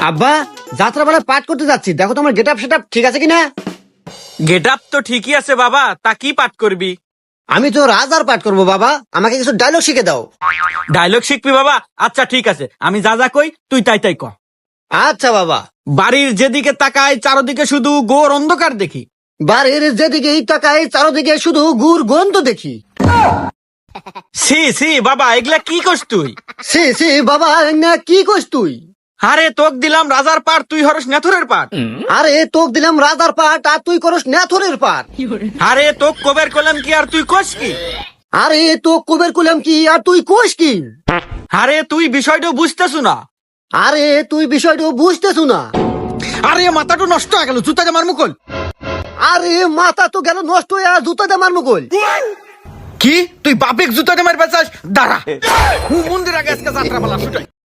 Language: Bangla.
আব্বা যাত্রা বেলা পাঠ করতে যাচ্ছি, দেখো তোমার গেট আপ সেট ঠিক আছে কিনা। গেট আপ তো ঠিকই আছে বাবা, তা কি পাঠ করবি? আমি তো রাজার পাঠ করবো বাবা, আমাকে কিছু ডায়লগ শিখে দাও। ডায়লগ শিখবি বাবা? আচ্ছা ঠিক আছে, আমি যা যা কই তুই তাই তাই ক। আচ্ছা বাবা। বাড়ির যেদিকে তাকাই চারদিকে শুধু ঘোর অন্ধকার দেখি। বাড়ির যেদিকে তাকাই চারদিকে শুধু গুড় গন্ধ দেখি। সি সি বাবা, এগুলা কি কস তুই? সে সে বাবা, না কি কইস তুই? আরে তোক দিলাম রাজার পাঠ, তুই হরস নেথরের পাঠ। আরে তোক দিলাম রাজার পাঠ আর তুই করস নেথরের পাঠ। আরে তোক কবের কলাম কি আর তুই কস কি? আরে তোক কবের কুলাম কি আর তুই কোস কি? আরে তুই বিষয়টা বুঝতেছ না। আরে তুই বিষয়টা বুঝতেছু না। আরে মাথাটা নষ্ট হয়ে গেল, জুতা আমার মুকল। আরে মাথা তো গেল নষ্ট হয়ে, আর জুতা দিয়ে মারমু কই? কি তুই বাপেক জুতা মার বেচাস? দাঁড়া, মন্দির আগে আজকে যাত্রা পালা শুটাই।